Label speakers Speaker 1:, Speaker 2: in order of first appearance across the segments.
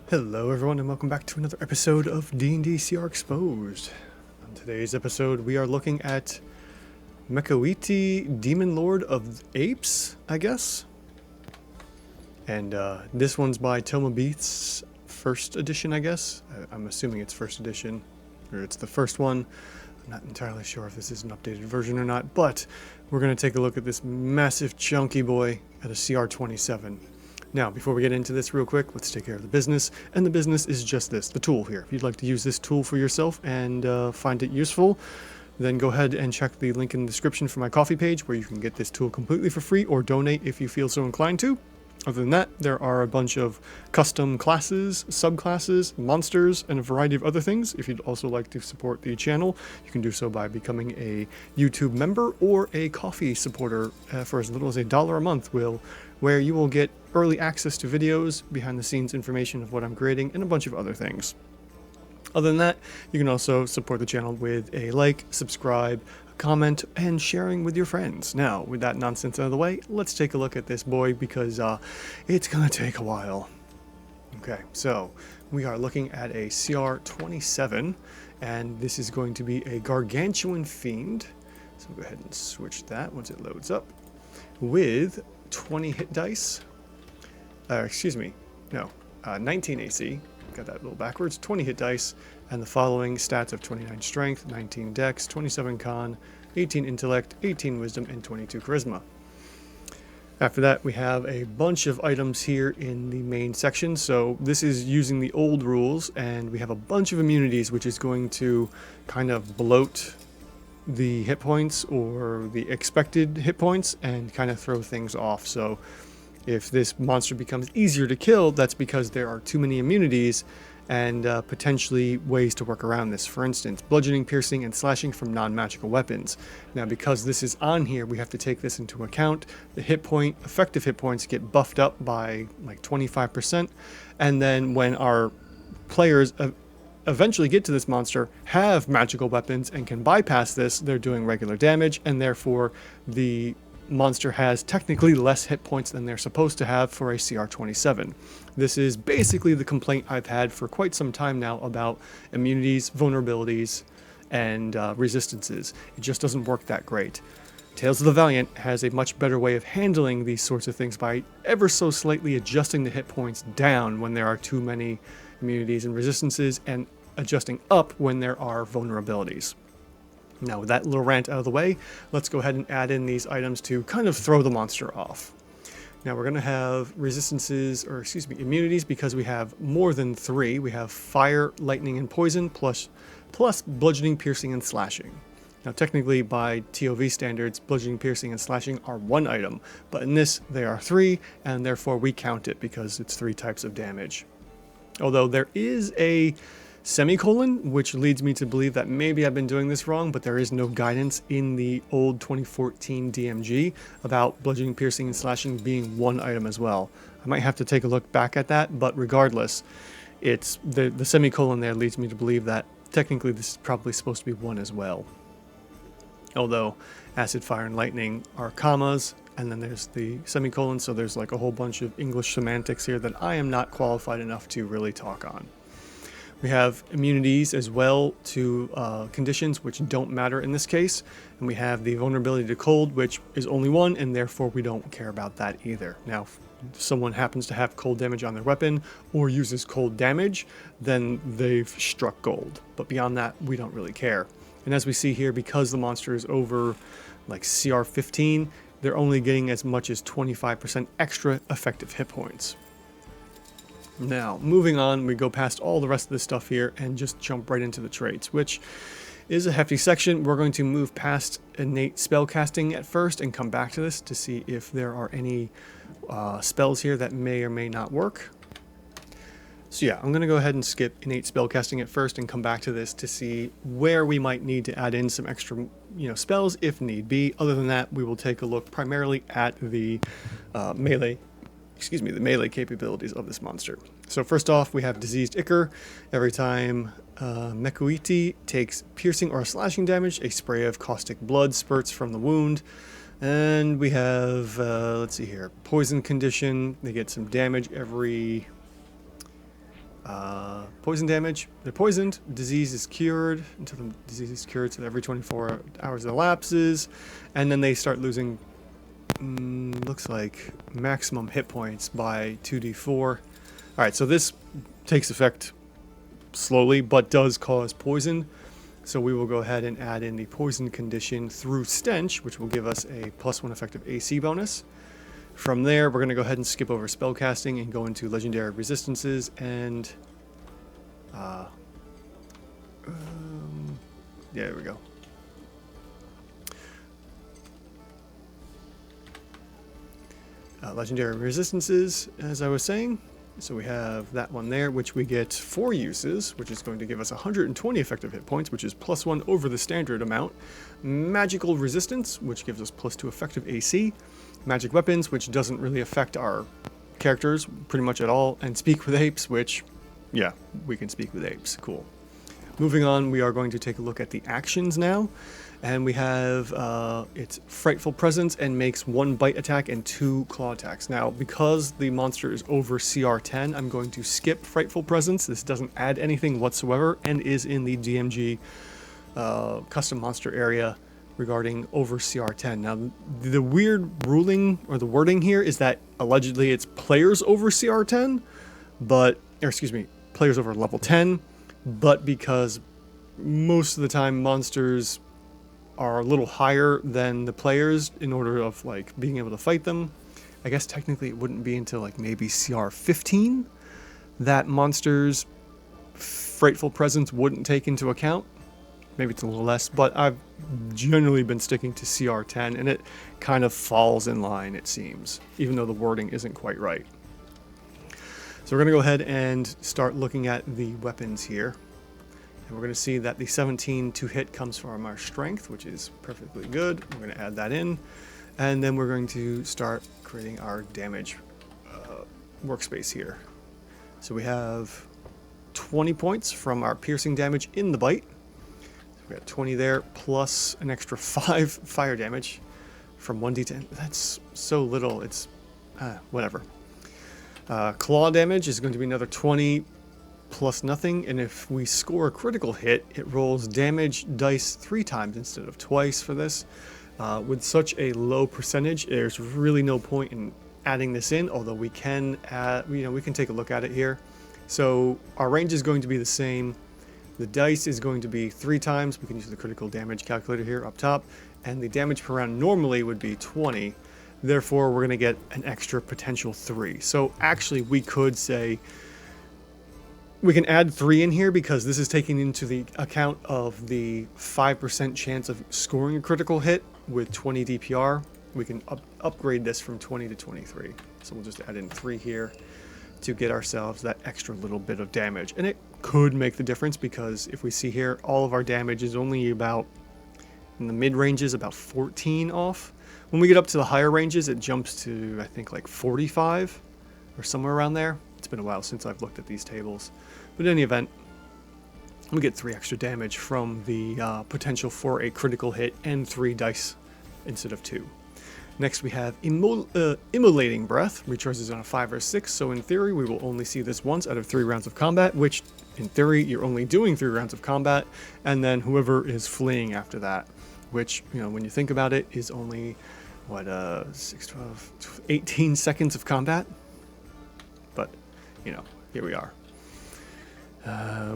Speaker 1: Hello everyone and welcome back to another episode of D&D CR Exposed. On today's episode we are looking at Mechuiti Demon Lord of Apes, I guess? And this one's by Toma Beats, first edition, I guess? I'm assuming it's first edition, or it's the first one. I'm not entirely sure if this is an updated version or not, but we're going to take a look at this massive chunky boy at a CR27. Now, before we get into this real quick, let's take care of the business. And the business is just this, the tool here. If you'd like to use this tool for yourself and find it useful, then go ahead and check the link in the description for my Ko-fi page where you can get this tool completely for free or donate if you feel so inclined to. Other than that, there are a bunch of custom classes, subclasses, monsters, and a variety of other things. If you'd also like to support the channel, you can do so by becoming a YouTube member or a Ko-fi supporter for as little as $1 a month, where you will get early access to videos, behind the scenes information of what I'm creating, and a bunch of other things. Other than that, you can also support the channel with a like, subscribe, comment, and sharing with your friends. Now, with that nonsense out of the way, let's take a look at this boy because it's gonna take a while. Okay, so we are looking at a CR27, and this is going to be a gargantuan fiend. So go ahead and switch that once it loads up. With 20 hit dice. 19 AC. Got that a little backwards. 20 hit dice, and the following stats of 29 strength, 19 dex, 27 con, 18 intellect, 18 wisdom, and 22 charisma. After that, we have a bunch of items here in the main section. So this is using the old rules, and we have a bunch of immunities, which is going to kind of bloat the hit points or the expected hit points and kind of throw things off. So if this monster becomes easier to kill, that's because there are too many immunities and potentially ways to work around this. For instance, bludgeoning, piercing, and slashing from non-magical weapons. Now, because this is on here, we have to take this into account. The effective hit points get buffed up by like 25%, and then when our players eventually get to this monster, have magical weapons and can bypass this, they're doing regular damage, and therefore the monster has technically less hit points than they're supposed to have for a CR27. This is basically the complaint I've had for quite some time now about immunities, vulnerabilities, and resistances. It just doesn't work that great. Tales of the Valiant has a much better way of handling these sorts of things by ever so slightly adjusting the hit points down when there are too many immunities and resistances, and adjusting up when there are vulnerabilities. Now, with that little rant out of the way, let's go ahead and add in these items to kind of throw the monster off. Now, we're going to have immunities, because we have more than 3. We have fire, lightning, and poison, plus bludgeoning, piercing, and slashing. Now, technically, by TOV standards, bludgeoning, piercing, and slashing are 1 item, but in this, they are 3, and therefore we count it because it's 3 types of damage. Although there is a semicolon, which leads me to believe that maybe I've been doing this wrong, but there is no guidance in the old 2014 DMG about bludgeoning, piercing, and slashing being 1 item as well. I might have to take a look back at that, but regardless, it's the semicolon there leads me to believe that technically this is probably supposed to be 1 as well. Although acid, fire, and lightning are commas, and then there's the semicolon, so there's like a whole bunch of English semantics here that I am not qualified enough to really talk on. We have immunities as well to conditions which don't matter in this case, and we have the vulnerability to cold, which is only 1, and therefore we don't care about that either. Now, if someone happens to have cold damage on their weapon or uses cold damage, then they've struck gold, but beyond that, we don't really care. And as we see here, because the monster is over like CR15, they're only getting as much as 25% extra effective hit points. Now, moving on, we go past all the rest of this stuff here and just jump right into the traits, which is a hefty section. We're going to move past innate spellcasting at first and come back to this to see if there are any spells here that may or may not work. So yeah, I'm going to go ahead and skip innate spellcasting at first and come back to this to see where we might need to add in some extra spells if need be. Other than that, we will take a look primarily at the melee capabilities of this monster. So first off, we have Diseased Ichor. Every time Mechuiti takes piercing or slashing damage, a spray of caustic blood spurts from the wound. And we have, let's see here, Poison Condition. They get some damage every Poison damage. They're poisoned. Disease is cured until the disease is cured, so every 24 hours elapses. And then they start losing, looks like, maximum hit points by 2d4. Alright, so this takes effect slowly, but does cause poison. So we will go ahead and add in the poison condition through stench, which will give us a +1 effective AC bonus. From there, we're going to go ahead and skip over spellcasting and go into legendary resistances and yeah, there we go. Legendary resistances, as I was saying. So we have that one there, which we get 4 uses, which is going to give us 120 effective hit points, which is +1 over the standard amount. Magical resistance, which gives us +2 effective AC. Magic weapons, which doesn't really affect our characters pretty much at all. And speak with apes, which, yeah, we can speak with apes. Cool. Moving on, we are going to take a look at the actions now. And we have its Frightful Presence and makes 1 bite attack and 2 claw attacks. Now, because the monster is over CR 10, I'm going to skip Frightful Presence. This doesn't add anything whatsoever and is in the DMG custom monster area regarding over CR 10. Now, the weird ruling or the wording here is that allegedly it's players over CR 10, but, or excuse me, players over level 10, but because most of the time monsters are a little higher than the players in order of like being able to fight them. I guess technically it wouldn't be until like maybe CR 15 that monsters' Frightful Presence wouldn't take into account. Maybe it's a little less, but I've generally been sticking to CR 10 and it kind of falls in line, it seems, even though the wording isn't quite right. So we're going to go ahead and start looking at the weapons here. And we're going to see that the 17 to hit comes from our strength, which is perfectly good. We're going to add that in. And then we're going to start creating our damage workspace here. So we have 20 points from our piercing damage in the bite. So we got 20 there, plus an extra 5 fire damage from 1d10. That's so little. It's whatever. Claw damage is going to be another 20 plus nothing, and if we score a critical hit, it rolls damage dice 3 times instead of twice for this. With such a low percentage, there's really no point in adding this in, although we can add, we can take a look at it here. So our range is going to be the same. The dice is going to be 3 times. We can use the critical damage calculator here up top, and the damage per round normally would be 20. Therefore, we're going to get an extra potential 3. So actually, we could say we can add 3 in here because this is taking into the account of the 5% chance of scoring a critical hit with 20 DPR. We can upgrade this from 20 to 23. So we'll just add in 3 here to get ourselves that extra little bit of damage. And it could make the difference because if we see here, all of our damage is only about, in the mid ranges, about 14 off. When we get up to the higher ranges, it jumps to, I think, like 45 or somewhere around there. It's been a while since I've looked at these tables. But in any event, we get 3 extra damage from the potential for a critical hit and 3 dice instead of 2. Next we have Immolating Breath, recharges on a 5 or 6, so in theory we will only see this once out of 3 rounds of combat, which in theory you're only doing 3 rounds of combat, and then whoever is fleeing after that, which, when you think about it, is only, 6, 12, 18 seconds of combat? But, here we are.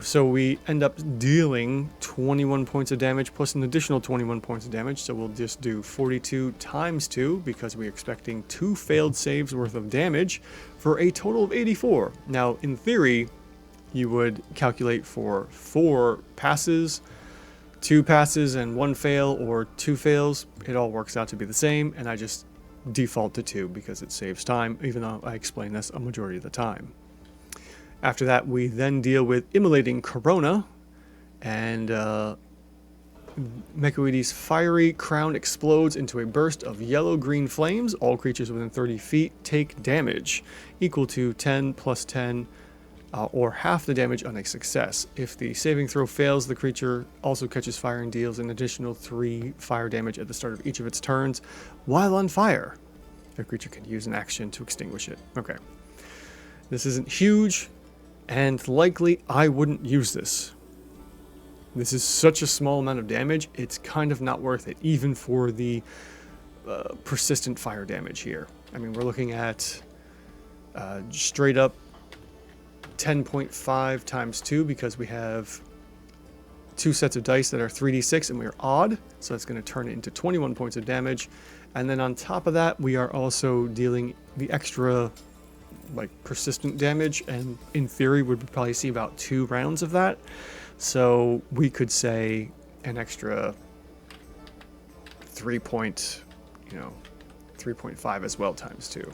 Speaker 1: So we end up dealing 21 points of damage plus an additional 21 points of damage. So we'll just do 42 times 2 because we're expecting 2 failed saves worth of damage for a total of 84. Now, in theory, you would calculate for 4 passes, 2 passes and 1 fail, or 2 fails. It all works out to be the same, and I just default to 2 because it saves time, even though I explain this a majority of the time. After that, we then deal with Immolating Corona, and Mechuiti's fiery crown explodes into a burst of yellow-green flames. All creatures within 30 feet take damage, equal to 10 plus 10, or half the damage on a success. If the saving throw fails, the creature also catches fire and deals an additional 3 fire damage at the start of each of its turns while on fire. The creature can use an action to extinguish it. Okay. This isn't huge. And likely I wouldn't use this. This is such a small amount of damage, it's kind of not worth it, even for the persistent fire damage here. I mean, we're looking at straight up 10.5 times 2 because we have 2 sets of dice that are 3d6 and we're odd, so that's going to turn it into 21 points of damage. And then on top of that, we are also dealing the extra like persistent damage, and in theory would probably see about 2 rounds of that. So we could say an extra 3.5 as well times 2.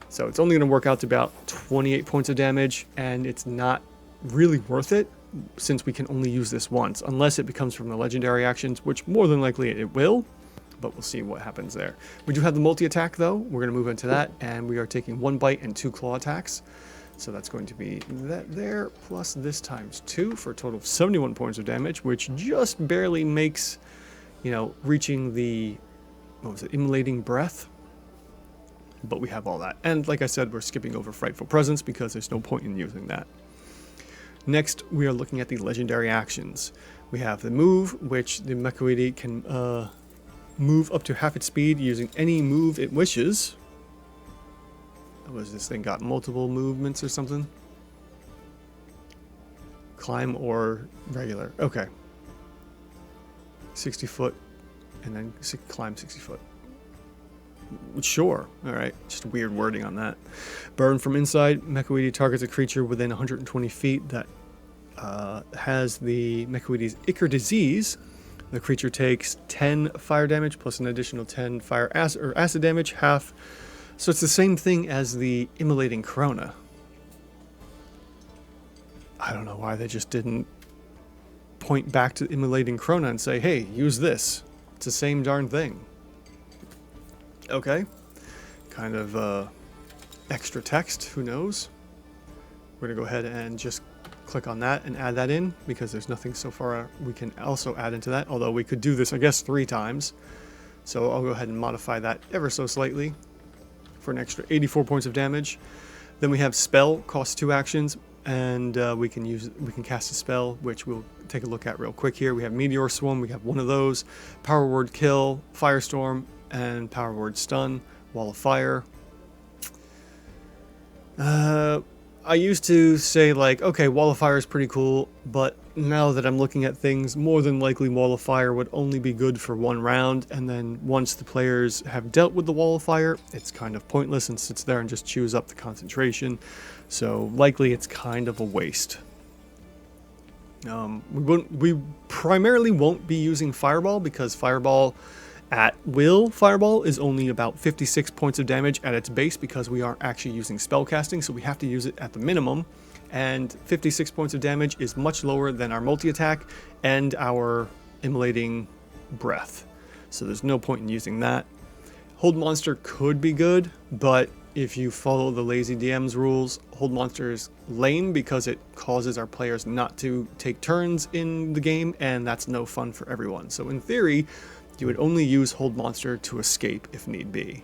Speaker 1: So it's only going to work out to about 28 points of damage, and it's not really worth it since we can only use this once, unless it becomes from the legendary actions, which more than likely it will, but we'll see what happens there. We do have the multi-attack though. We're going to move into that, and we are taking 1 bite and 2 claw attacks. So that's going to be that there, plus this times 2 for a total of 71 points of damage, which just barely makes, you know, reaching the, what was it, immolating breath. But we have all that. And like I said, we're skipping over Frightful Presence because there's no point in using that. Next, we are looking at the legendary actions. We have the move, which the Mechuiti can move up to half its speed using any move it wishes. Was this thing got multiple movements or something? Climb or regular. Okay. 60 foot and then climb 60 foot. Sure. Alright. Just weird wording on that. Burn from inside. Mechuiti targets a creature within 120 feet that has the Mechuiti's Ichor disease. The creature takes 10 fire damage plus an additional 10 fire acid damage, half. So it's the same thing as the immolating corona. I don't know why they just didn't point back to immolating corona and say, hey, use this. It's the same darn thing. Okay. Kind of extra text, who knows? We're going to go ahead and just click on that and add that in because there's nothing so far we can also add into that, although we could do this, I guess, 3 times. So I'll go ahead and modify that ever so slightly for an extra 84 points of damage. Then we have spell, costs 2 actions, and we can cast a spell, which we'll take a look at real quick here. We have Meteor Swarm, we have one of those, Power Word Kill, Firestorm, and Power Word Stun, Wall of Fire. I used to say like, okay, Wall of Fire is pretty cool, but now that I'm looking at things, more than likely Wall of Fire would only be good for 1 round, and then once the players have dealt with the Wall of Fire, it's kind of pointless and sits there and just chews up the concentration. So likely it's kind of a waste. We primarily won't be using Fireball because Fireball at will, Fireball is only about 56 points of damage at its base because we aren't actually using spellcasting, so we have to use it at the minimum. And 56 points of damage is much lower than our multi-attack and our immolating breath. So there's no point in using that. Hold Monster could be good, but if you follow the lazy DM's rules, Hold Monster is lame because it causes our players not to take turns in the game, and that's no fun for everyone. So in theory, you would only use Hold Monster to escape if need be.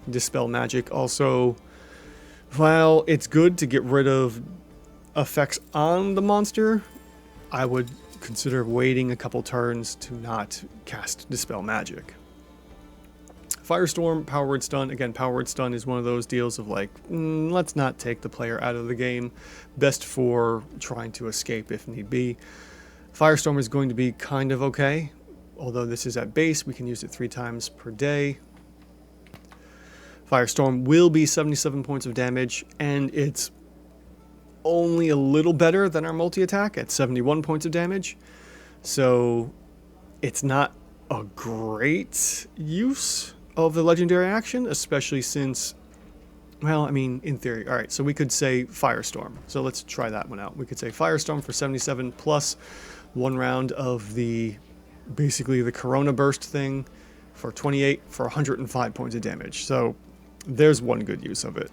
Speaker 1: Dispel Magic also, while it's good to get rid of effects on the monster, I would consider waiting a couple turns to not cast Dispel Magic. Firestorm, Power Word Stun. Again, Power Word Stun is one of those deals of like, let's not take the player out of the game. Best for trying to escape if need be. Firestorm is going to be kind of okay. Although this is at base, we can use it 3 times per day. Firestorm will be 77 points of damage, and it's only a little better than our multi-attack at 71 points of damage. So it's not a great use of the legendary action, especially since, well, I mean, in theory. All right, so we could say Firestorm. So let's try that one out. We could say Firestorm for 77 plus 1 round of the basically the Corona Burst thing for 28 for 105 points of damage. So there's one good use of it.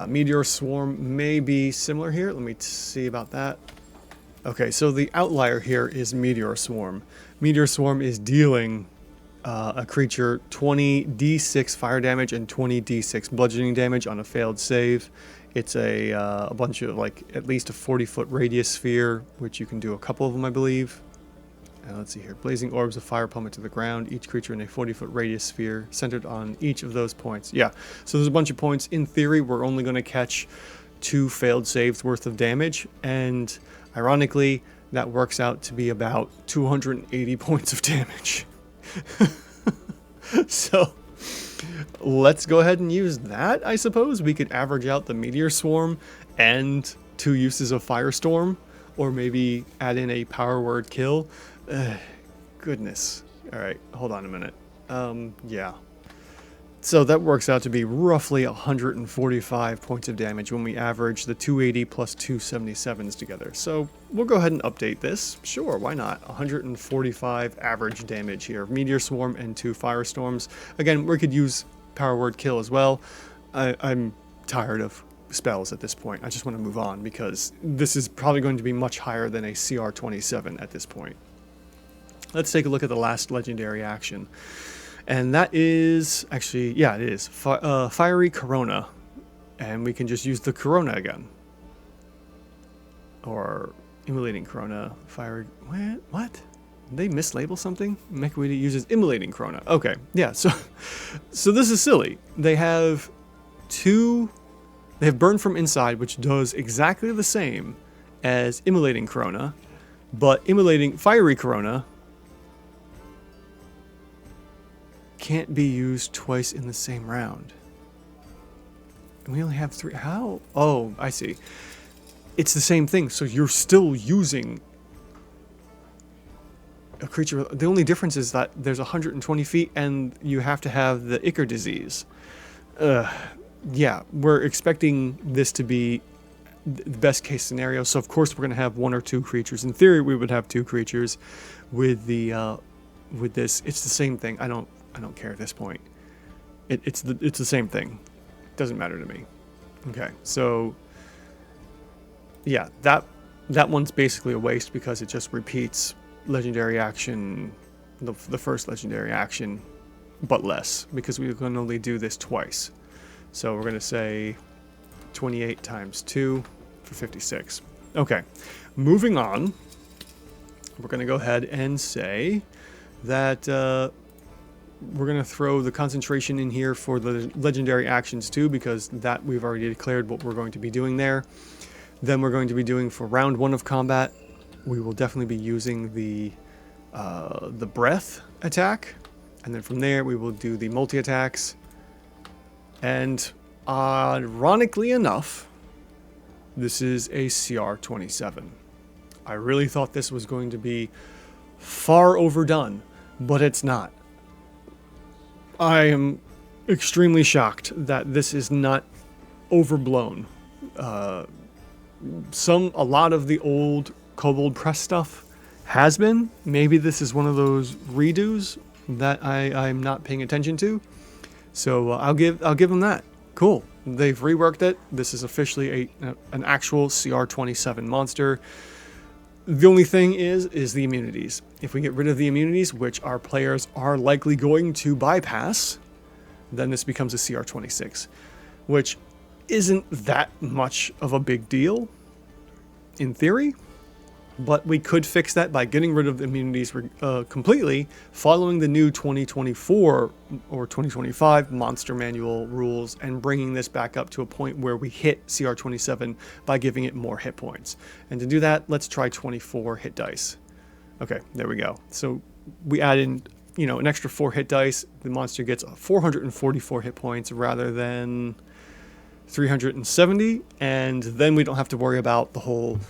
Speaker 1: Meteor Swarm may be similar here. Let me see about that. Okay, so the outlier here is Meteor Swarm. Meteor Swarm is dealing a creature 20 d6 fire damage and 20 d6 bludgeoning damage on a failed save. It's a bunch of, like, at least a 40-foot radius sphere, which you can do a couple of them, I believe. Let's see here. Blazing orbs of fire plummet to the ground. Each creature in a 40-foot radius sphere centered on each of those points. Yeah, so there's a bunch of points. In theory, we're only going to catch 2 failed saves worth of damage, and ironically, that works out to be about 280 points of damage. So let's go ahead and use that, I suppose. We could average out the Meteor Swarm and 2 uses of Firestorm, or maybe add in a power word kill. Goodness. Alright, hold on a minute. Yeah. So that works out to be roughly 145 points of damage when we average the 280 plus 277s together. So we'll go ahead and update this. Sure, why not? 145 average damage here. Meteor Swarm and 2 Firestorms. Again, we could use Power Word Kill as well. I'm tired of spells at this point. I just want to move on because this is probably going to be much higher than a CR 27 at this point. Let's take a look at the last legendary action. And that is, actually, yeah, it is. Fiery Corona. And we can just use the Corona again. Or Immolating Corona. Fiery, what? Did they mislabel something? Mechuiti uses Immolating Corona. Okay, yeah, so this is silly. They have Burn from Inside, which does exactly the same as Immolating Corona. But Immolating Fiery Corona can't be used twice in the same round. And we only have 3. How? Oh, I see. It's the same thing, so you're still using a creature. The only difference is that there's 120 feet and you have to have the Ichor disease. Yeah, we're expecting this to be the best case scenario, so of course we're going to have 1 or 2 creatures. In theory, we would have 2 creatures. With this, it's the same thing. I don't care at this point. It's the same thing. Doesn't matter to me. Okay, so yeah, that one's basically a waste because it just repeats legendary action, the first legendary action, but less, because we can only do this twice. So we're going to say 28 times 2 for 56. Okay, moving on. We're going to go ahead and say that we're going to throw the concentration in here for the legendary actions too, because that we've already declared what we're going to be doing there. Then we're going to be doing for round 1 of combat, we will definitely be using the breath attack, and then from there we will do the multi-attacks. And ironically enough, this is a CR 27. I really thought this was going to be far overdone, but it's not. I am extremely shocked that this is not overblown. A lot of the old Kobold Press stuff has been. Maybe this is one of those redos that I'm not paying attention to. So I'll give them that. Cool. They've reworked it. This is officially an actual CR 27 monster. The only thing is the immunities. If we get rid of the immunities, which our players are likely going to bypass, then this becomes a CR 26, which isn't that much of a big deal in theory, but we could fix that by getting rid of the immunities completely, following the new 2024 or 2025 Monster Manual rules, and bringing this back up to a point where we hit CR 27 by giving it more hit points. And to do that, let's try 24 hit dice. Okay, there we go. So we add in, an extra 4 hit dice. The monster gets 444 hit points rather than 370, and then we don't have to worry about the whole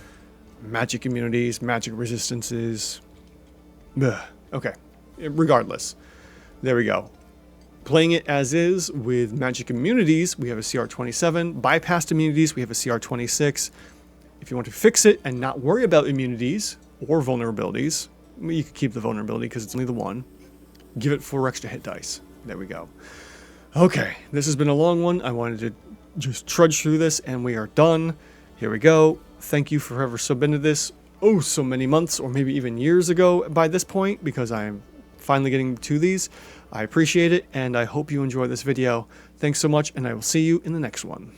Speaker 1: magic immunities, magic resistances. Ugh. Okay, regardless, there we go. Playing it as is with magic immunities, we have a CR 27. Bypassed immunities, we have a CR 26. If you want to fix it and not worry about immunities or vulnerabilities, you can keep the vulnerability because it's only the 1. Give it 4 extra hit dice. There we go. Okay, this has been a long one. I wanted to just trudge through this, and we are done. Here we go. Thank you for whoever submitted this so many months or maybe even years ago by this point, because I'm finally getting to these. I appreciate it, and I hope you enjoy this video. Thanks so much, and I will see you in the next one.